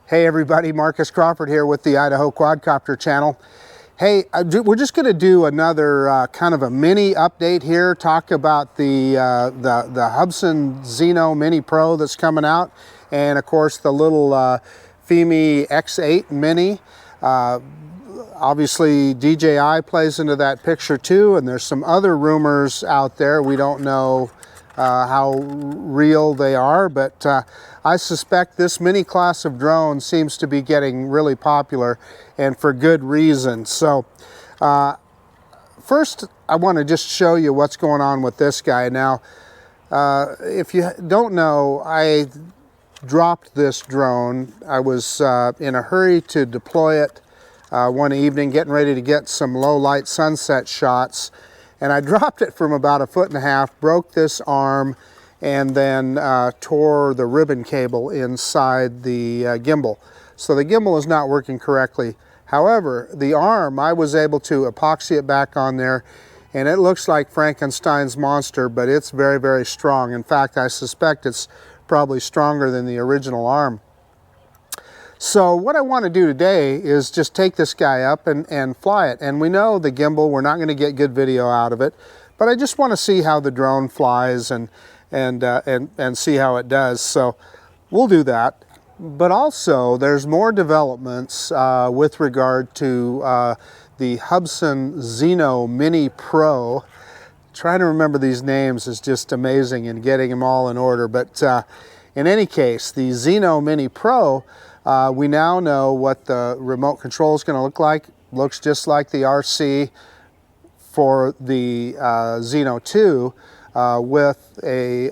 Hey everybody, Marcus Crawford here with the Idaho Quadcopter channel. Hey, we're just going to do another kind of a mini update here, talk about the Hubsan Zino Mini Pro that's coming out, and of course the little Fimi X8 Mini. Obviously DJI plays into that picture too, and there's some other rumors out there. We don't know how real they are, but I suspect this mini class of drone seems to be getting really popular, and for good reason. So first I want to just show you what's going on with this guy. Now if you don't know, I dropped this drone. I was in a hurry to deploy it one evening, getting ready to get some low light sunset shots, and I dropped it from about 1.5 feet, broke this arm, and then tore the ribbon cable inside the gimbal. So the gimbal is not working correctly. However, the arm, I was able to epoxy it back on there, and it looks like Frankenstein's monster, but it's very, very strong. In fact, I suspect it's probably stronger than the original arm. So what I want to do today is just take this guy up and fly it. And we know the gimbal, we're not going to get good video out of it, but I just want to see how the drone flies and see how it does. So we'll do that. But also there's more developments with regard to the Hubsan Zino Mini Pro. Trying to remember these names is just amazing, and getting them all in order. But in any case, the Zino Mini Pro, we now know what the remote control is going to look like. Looks just like the RC for the Zino 2 with a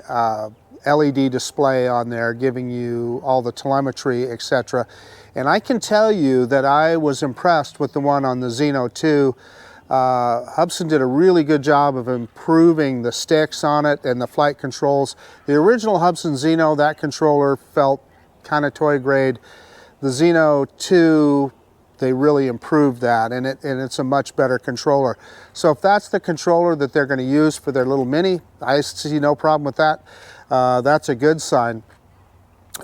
LED display on there giving you all the telemetry, etc. And I can tell you that I was impressed with the one on the Zino 2. Hubsan did a really good job of improving the sticks on it and the flight controls. The original Hubsan Zino, that controller felt kind of toy grade. The Zino 2, they really improved that, and it's a much better controller. So if that's the controller that they're going to use for their little mini, I see no problem with that. That's a good sign.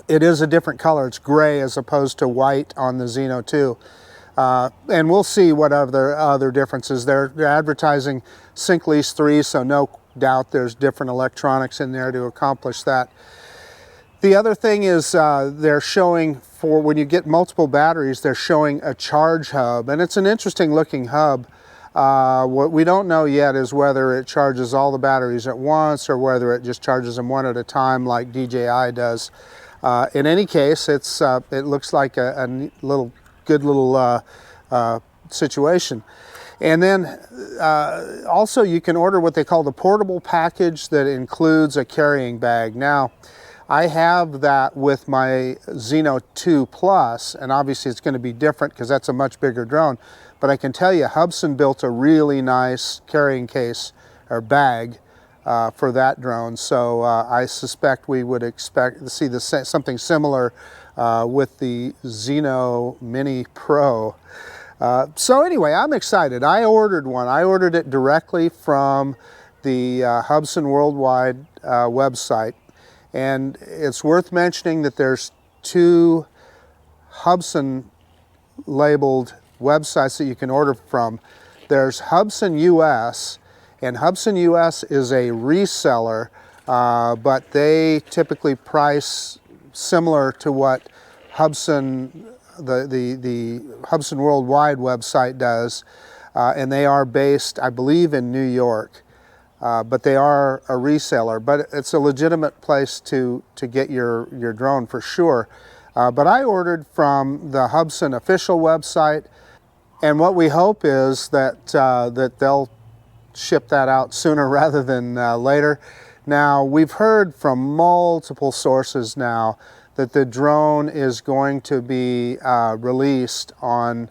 It is a different color. It's gray as opposed to white on the Zino 2. And we'll see what other differences. They're advertising Sync Lease 3, so no doubt there's different electronics in there to accomplish that. The other thing is they're showing, for when you get multiple batteries, they're showing a charge hub, and it's an interesting looking hub. What we don't know yet is whether it charges all the batteries at once or whether it just charges them one at a time like DJI does. In any case, it looks like a good little situation. And then also you can order what they call the portable package that includes a carrying bag. Now, I have that with my Zino 2 Plus, and obviously it's going to be different because that's a much bigger drone. But I can tell you, Hubsan built a really nice carrying case or bag for that drone. So I suspect we would expect to see something similar with the Zino Mini Pro. So anyway, I'm excited. I ordered one. I ordered it directly from the Hubsan Worldwide website. And it's worth mentioning that there's 2 Hubsan labeled websites that you can order from. There's Hubsan US, and Hubsan US is a reseller, but they typically price similar to what Hubsan, the Hubsan Worldwide website does, and they are based, I believe, in New York. But they are a reseller, but it's a legitimate place to get your drone for sure. But I ordered from the Hubsan official website, and what we hope is that they'll ship that out sooner rather than later. Now, we've heard from multiple sources now that the drone is going to be released on,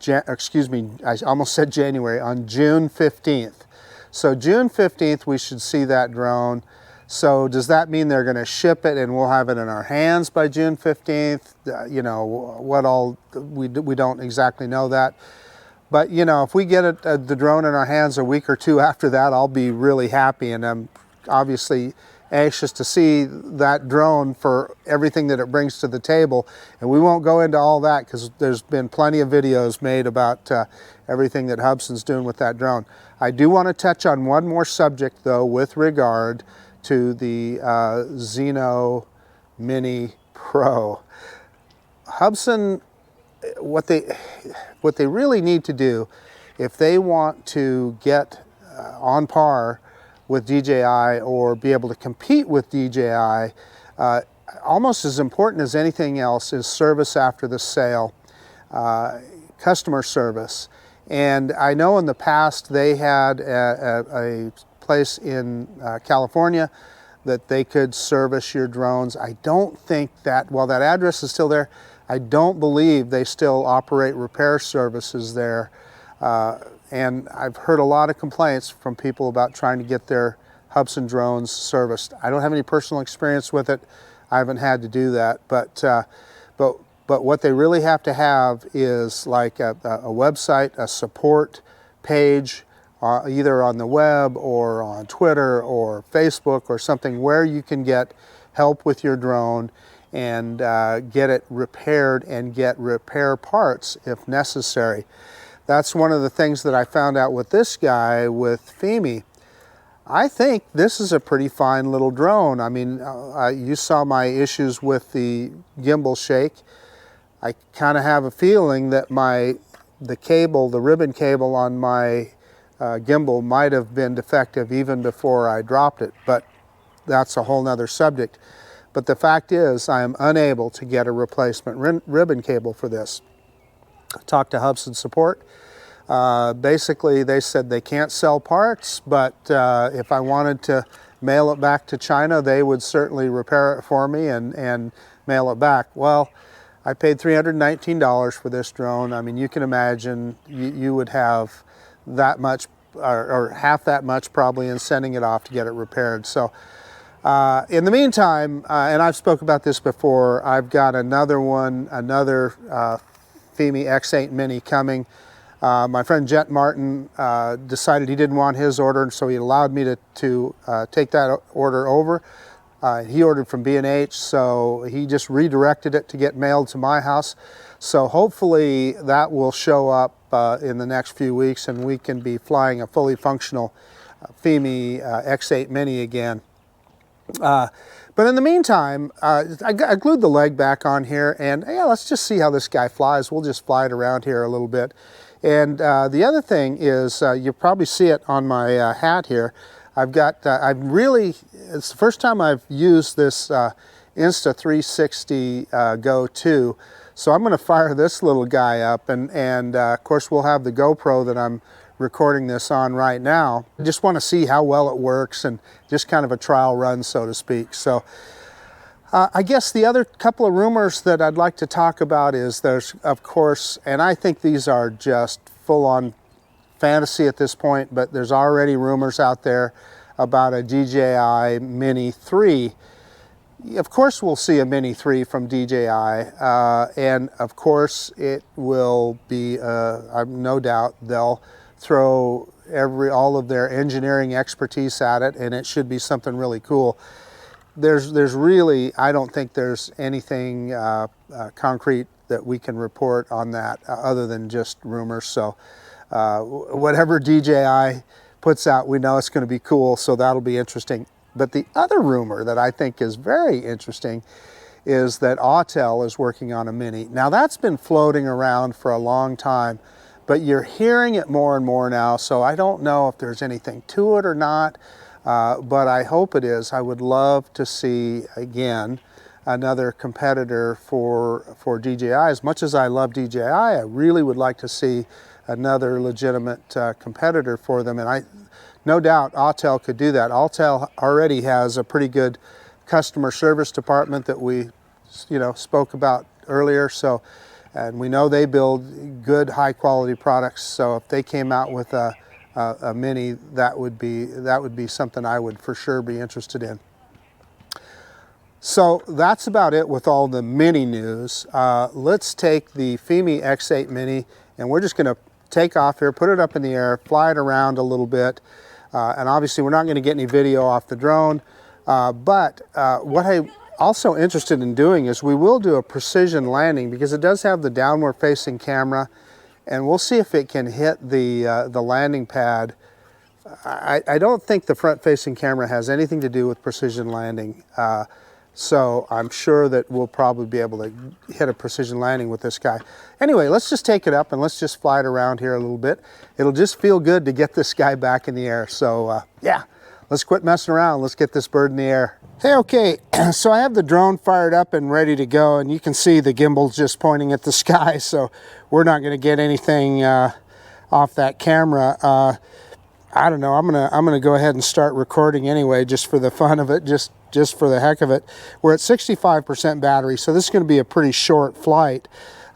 excuse me, I almost said January, on June 15th. So June 15th, we should see that drone. So does that mean they're going to ship it and we'll have it in our hands by June 15th? You know, what all, we don't exactly know that. But, you know, if we get the drone in our hands a week or two after that, I'll be really happy. And obviously, anxious to see that drone for everything that it brings to the table. And we won't go into all that because there's been plenty of videos made about everything that Hubsan's doing with that drone. I do want to touch on one more subject though with regard to the Zino Mini Pro. Hubsan, what they really need to do if they want to get on par with DJI or be able to compete with DJI, almost as important as anything else is service after the sale, customer service. And I know in the past they had a place in California that they could service your drones. I don't think that, while that address is still there, I don't believe they still operate repair services there. And I've heard a lot of complaints from people about trying to get their Hubsan drones serviced. I don't have any personal experience with it. I haven't had to do that, but what they really have to have is like a website, a support page, either on the web or on Twitter or Facebook or something where you can get help with your drone and get it repaired and get repair parts if necessary. That's one of the things that I found out with this guy, with Fimi. I think this is a pretty fine little drone. I mean, you saw my issues with the gimbal shake. I kind of have a feeling that the ribbon cable on my gimbal might have been defective even before I dropped it, but that's a whole nother subject. But the fact is, I am unable to get a replacement ribbon cable for this. I talked to Hubsan support. Basically, they said they can't sell parts, but if I wanted to mail it back to China, they would certainly repair it for me and mail it back. Well, I paid $319 for this drone. I mean, you can imagine you would have that much or half that much probably in sending it off to get it repaired. So in the meantime, and I've spoke about this before, I've got another Fimi X8 Mini coming. My friend Jet Martin decided he didn't want his order, so he allowed me to take that order over. He ordered from B&H, so he just redirected it to get mailed to my house. So hopefully that will show up in the next few weeks and we can be flying a fully functional Fimi X8 Mini again. But in the meantime, I glued the leg back on here, and yeah, let's just see how this guy flies. We'll just fly it around here a little bit. And the other thing is, you probably see it on my hat here. I've got, it's the first time I've used this Insta360 Go 2. So I'm going to fire this little guy up, and of course we'll have the GoPro that I'm recording this on right now. I just want to see how well it works and just kind of a trial run, so to speak. So I guess the other couple of rumors that I'd like to talk about is there's, of course, and I think these are just full-on fantasy at this point, but there's already rumors out there about a DJI Mini 3. Of course we'll see a Mini 3 from DJI, and of course it will be, I've no doubt they'll throw all of their engineering expertise at it, and it should be something really cool. There's really, I don't think there's anything concrete that we can report on that other than just rumors. So whatever DJI puts out, we know it's going to be cool, so that'll be interesting. But the other rumor that I think is very interesting is that Autel is working on a Mini. Now that's been floating around for a long time, but you're hearing it more and more now, so I don't know if there's anything to it or not, but I hope it is. I would love to see, again, another competitor for DJI. As much as I love DJI, I really would like to see another legitimate competitor for them, and no doubt Autel could do that. Autel already has a pretty good customer service department that we, spoke about earlier. So, and we know they build good, high-quality products. So, if they came out with a Mini, that would be something I would for sure be interested in. So that's about it with all the Mini news. Let's take the Fimi X8 Mini, and we're just going to take off here, put it up in the air, fly it around a little bit. And obviously we're not going to get any video off the drone. But what I'm also interested in doing is we will do a precision landing, because it does have the downward facing camera, and we'll see if it can hit the landing pad. I don't think the front facing camera has anything to do with precision landing. So I'm sure that we'll probably be able to hit a precision landing with this guy. Anyway, let's just take it up and let's just fly it around here a little bit. It'll just feel good to get this guy back in the air. So yeah, let's quit messing around. Let's get this bird in the air. Hey, okay, so I have the drone fired up and ready to go, and you can see the gimbal's just pointing at the sky, so we're not going to get anything off that camera. I don't know, I'm gonna go ahead and start recording anyway, just for the fun of it, just for the heck of it. We're at 65% battery, so this is going to be a pretty short flight,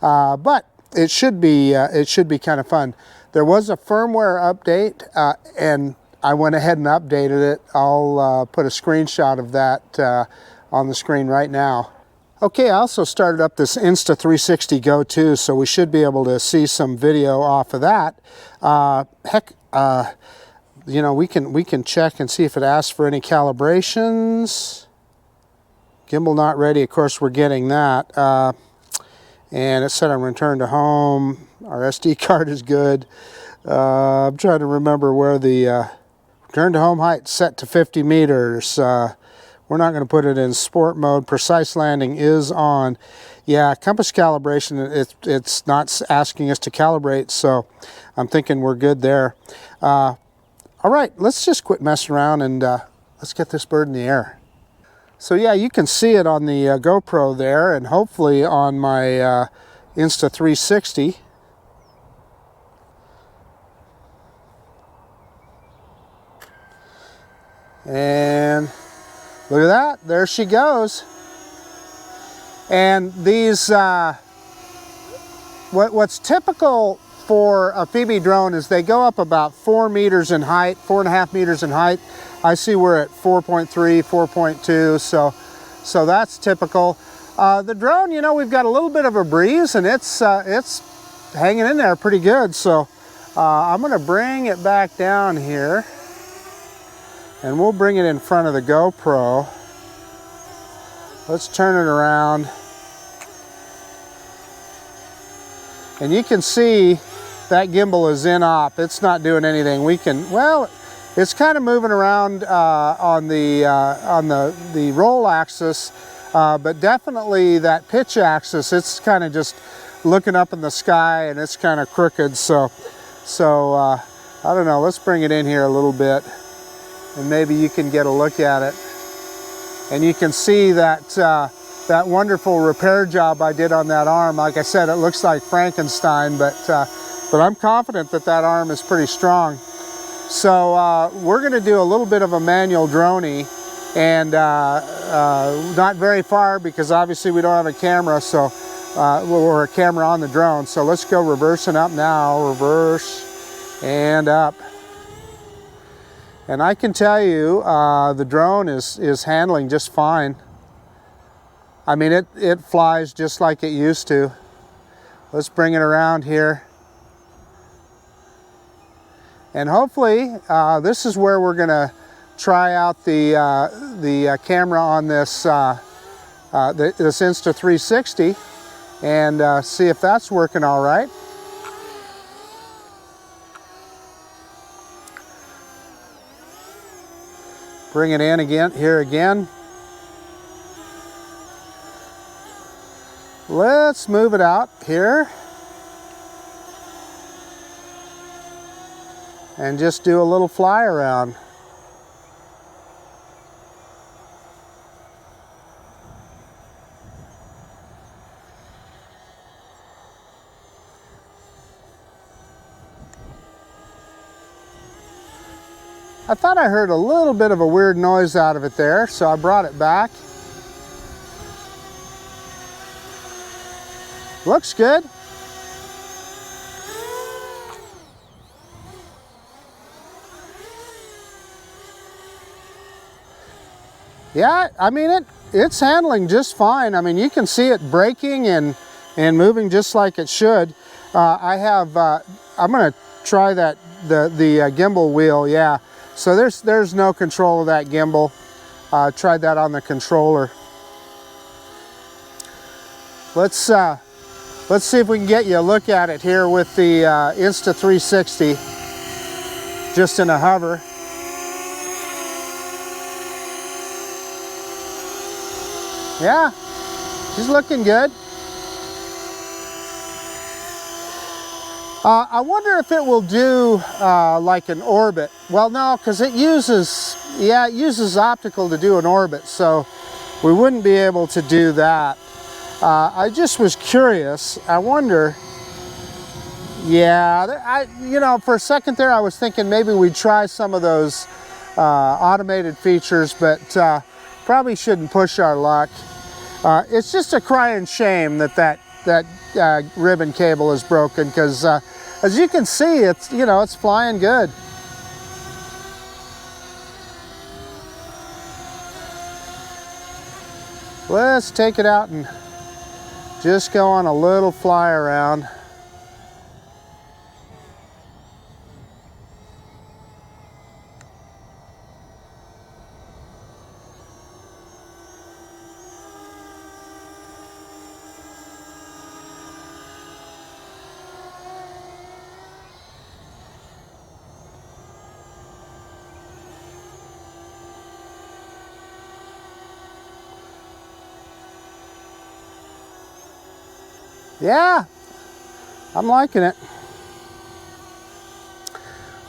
but it should be kind of fun. There was a firmware update, and I went ahead and updated it. I'll put a screenshot of that on the screen right now. Okay, I also started up this Insta360 Go 2, so we should be able to see some video off of that. You know, we can check and see if it asks for any calibrations. Gimbal not ready, of course we're getting that. And it said I'm returned to home. Our SD card is good. I'm trying to remember where the return to home height set to 50 meters. We're not going to put it in sport mode. Precise landing is on. Yeah, compass calibration, it's not asking us to calibrate, so I'm thinking we're good there. All right, let's just quit messing around and let's get this bird in the air. So yeah, you can see it on the GoPro there, and hopefully on my Insta360. And look at that, there she goes. And these, what's typical for a Fimi drone is they go up about 4 meters in height, 4.5 meters in height. I see we're at 4.3, 4.2, so that's typical. The drone, you know, we've got a little bit of a breeze, and it's hanging in there pretty good. So I'm gonna bring it back down here, and we'll bring it in front of the GoPro. Let's turn it around. And you can see that gimbal is in op. It's not doing anything. Well, it's kind of moving around on the roll axis, but definitely that pitch axis, it's kind of just looking up in the sky, and it's kind of crooked. So I don't know, let's bring it in here a little bit, and maybe you can get a look at it. And you can see that that wonderful repair job I did on that arm. Like I said, it looks like Frankenstein, but I'm confident that that arm is pretty strong. So we're going to do a little bit of a manual droney, and not very far, because obviously we don't have a camera, so or a camera on the drone. So let's go reversing up now. Reverse and up. And I can tell you, the drone is handling just fine. I mean, it flies just like it used to. Let's bring it around here. And hopefully, this is where we're gonna try out the camera on this, this Insta360, and see if that's working all right. Bring it in again, here again. Let's move it out here. And just do a little fly around. I thought I heard a little bit of a weird noise out of it there, so I brought it back. Looks good. Yeah, I mean, it's handling just fine. I mean, you can see it braking and moving just like it should. I'm gonna try the gimbal wheel, yeah. So there's no control of that gimbal. Tried that on the controller. Let's see if we can get you a look at it here with the Insta360, just in a hover. Yeah, she's looking good. I wonder if it will do like an orbit. Well, no, because it uses optical to do an orbit, so we wouldn't be able to do that. I just was curious. I wonder. Yeah, you know, for a second there, I was thinking maybe we'd try some of those automated features, but probably shouldn't push our luck. It's just a crying shame that ribbon cable is broken, because as you can see, it's flying good. Let's take it out and just go on a little fly around. Yeah, I'm liking it.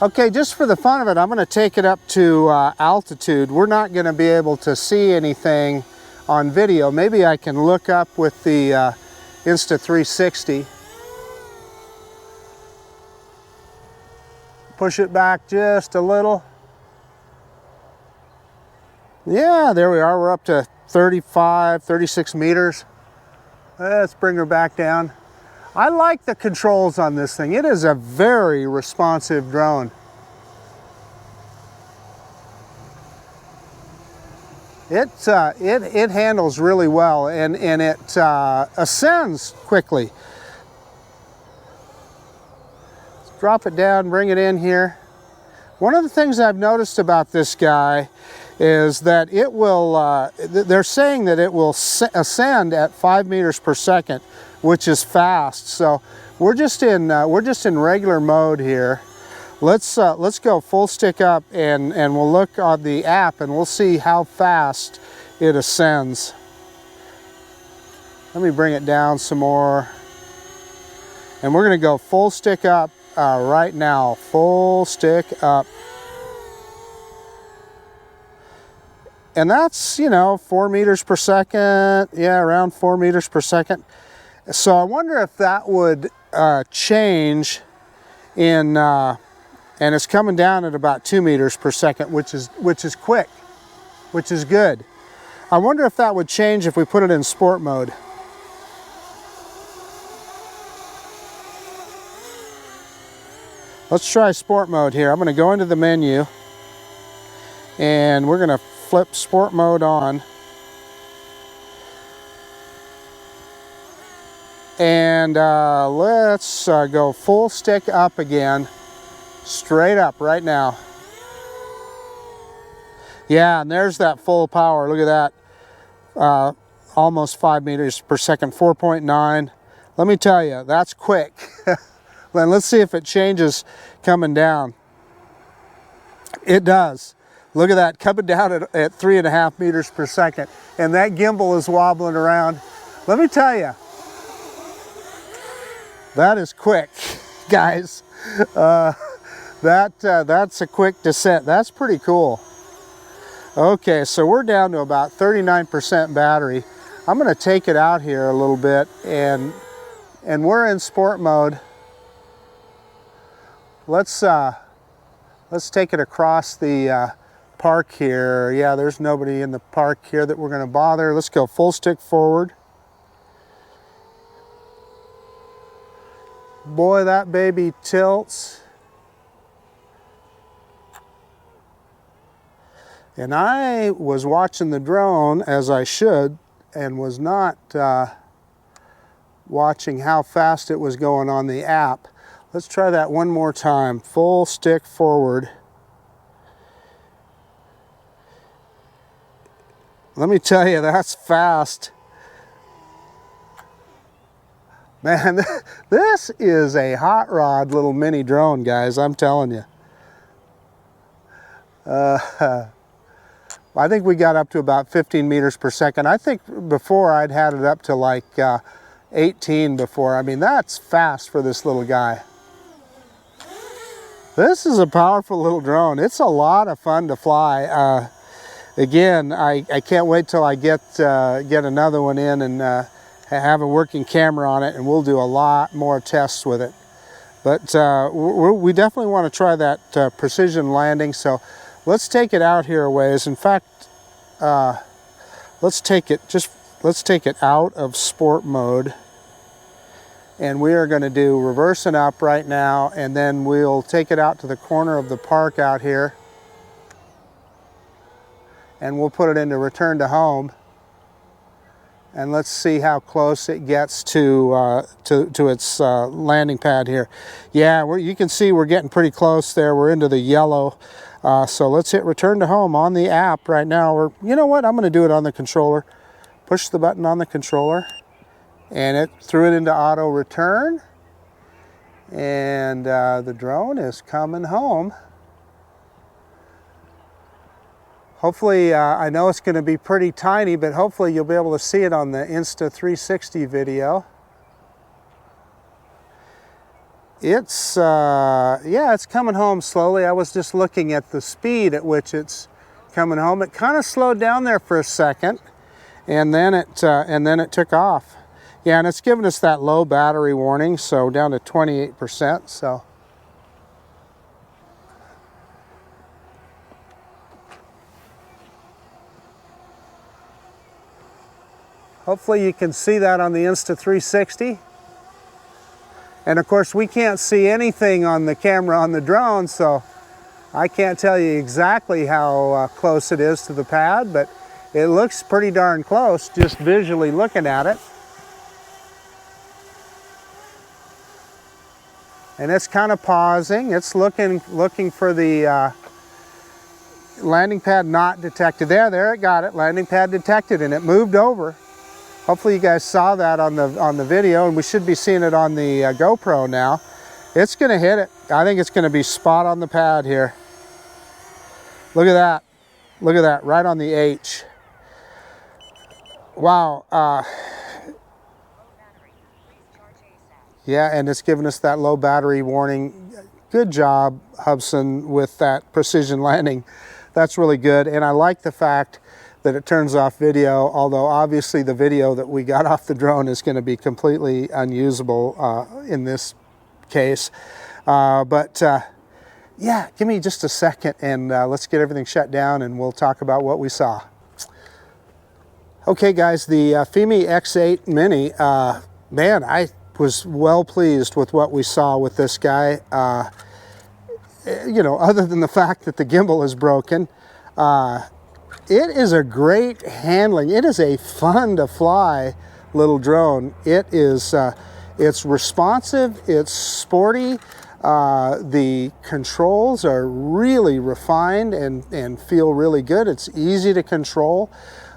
Okay, just for the fun of it, I'm going to take it up to altitude. We're not going to be able to see anything on video. Maybe I can look up with the Insta360. Push it back just a little. Yeah, there we are. We're up to 35, 36 meters. Let's bring her back down. I like the controls on this thing. It is a very responsive drone. It handles really well, and it ascends quickly. Let's drop it down, bring it in here. One of the things I've noticed about this guy is that it will, they're saying that it will ascend at 5 meters per second, which is fast. So we're just in regular mode here. Let's go full stick up, and we'll look on the app and we'll see how fast it ascends. Let me bring it down some more. And we're gonna go full stick up right now. Full stick up. And that's, 4 meters per second. Yeah, around 4 meters per second. So I wonder if that would change in, and it's coming down at about 2 meters per second, which is quick, which is good. I wonder if that would change if we put it in sport mode. Let's try sport mode here. I'm going to go into the menu, and we're going to flip sport mode on, and let's go full stick up again, straight up right now. Yeah, and there's that full power. Look at that, almost 5 meters per second, 4.9. Let me tell you, that's quick. Then let's see if it changes coming down. It does. Look at that, coming down at 3.5 meters per second. And that gimbal is wobbling around. Let me tell you, that is quick, guys. That's a quick descent. That's pretty cool. Okay, so we're down to about 39% battery. I'm gonna take it out here a little bit, and we're in sport mode. Let's take it across the park here. Yeah, there's nobody in the park here that we're going to bother. Let's go full stick forward. Boy, that baby tilts. And I was watching the drone, as I should, and was not watching how fast it was going on the app. Let's try that one more time. Full stick forward. Let me tell you, that's fast. Man, this is a hot rod little mini drone, guys, I'm telling you. I think we got up to about 15 meters per second. I think before I'd had it up to like 18 before. I mean, that's fast for this little guy. This is a powerful little drone. It's a lot of fun to fly. Again, I can't wait till I get another one in and have a working camera on it, and we'll do a lot more tests with it. But we definitely want to try that precision landing, so let's take it out here a ways. In fact, let's take it out of sport mode, and we are going to do reverse and up right now, and then we'll take it out to the corner of the park out here, and we'll put it into return to home. And let's see how close it gets to its landing pad here. Yeah, you can see we're getting pretty close there. We're into the yellow. So let's hit return to home on the app right now. Or you know what? I'm going to do it on the controller. Push the button on the controller, and it threw it into auto return. And the drone is coming home. Hopefully, I know it's going to be pretty tiny, but hopefully you'll be able to see it on the Insta360 video. It's, yeah, it's coming home slowly. I was just looking at the speed at which it's coming home. It kind of slowed down there for a second, and then it took off. Yeah, and it's giving us that low battery warning, so down to 28%. So. Hopefully you can see that on the Insta360. And of course we can't see anything on the camera on the drone, so I can't tell you exactly how close it is to the pad, but it looks pretty darn close just visually looking at it. And it's kind of pausing. It's looking for the landing pad not detected. There it got it, landing pad detected, and it moved over. Hopefully you guys saw that on the video, and we should be seeing it on the GoPro now. It's going to hit it. I think it's going to be spot on the pad here. Look at that. Look at that, right on the H. Wow. Yeah, and it's giving us that low battery warning. Good job, Hubsan, with that precision landing. That's really good, and I like the fact that it turns off video, although obviously the video that we got off the drone is going to be completely unusable in this case. Yeah, give me just a second and let's get everything shut down and we'll talk about what we saw. Okay guys, the Fimi X8 Mini, man, I was well pleased with what we saw with this guy. You know, other than the fact that the gimbal is broken, it is a great handling. It is a fun to fly little drone. It is, it's responsive, it's sporty. The controls are really refined and feel really good. It's easy to control.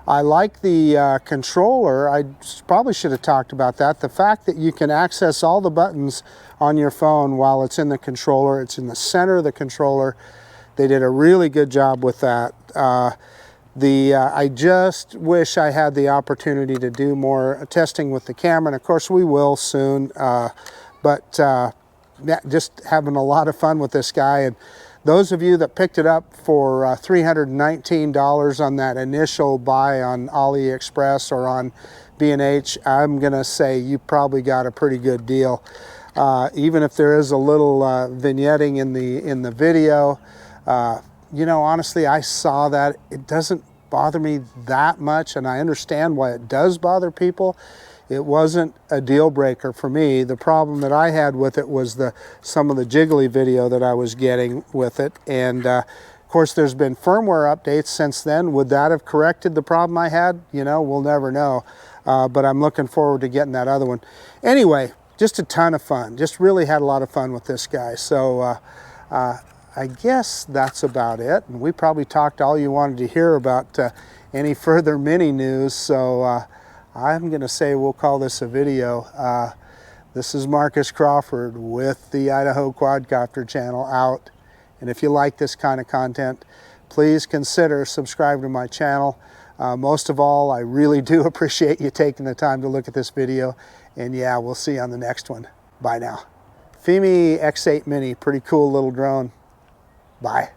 I like the controller. I probably should have talked about that. The fact that you can access all the buttons on your phone while it's in the controller. It's in the center of the controller. They did a really good job with that. I just wish I had the opportunity to do more testing with the camera, and of course we will soon, yeah, just having a lot of fun with this guy. And those of you that picked it up for $319 on that initial buy on AliExpress or on B&H, I'm gonna say you probably got a pretty good deal. Even if there is a little vignetting in the video, you know, honestly, I saw that. It doesn't bother me that much, and I understand why it does bother people. It wasn't a deal breaker for me. The problem that I had with it was some of the jiggly video that I was getting with it. And of course, there's been firmware updates since then. Would that have corrected the problem I had? You know, we'll never know. But I'm looking forward to getting that other one. Anyway, just a ton of fun. Just really had a lot of fun with this guy. So I I guess that's about it. And we probably talked all you wanted to hear about any further mini news. So I'm going to say we'll call this a video. This is Marcus Crawford with the Idaho Quadcopter channel out. And if you like this kind of content, please consider subscribing to my channel. Most of all, I really do appreciate you taking the time to look at this video. And yeah, we'll see you on the next one. Bye now. Fimi X8 Mini, pretty cool little drone. Bye.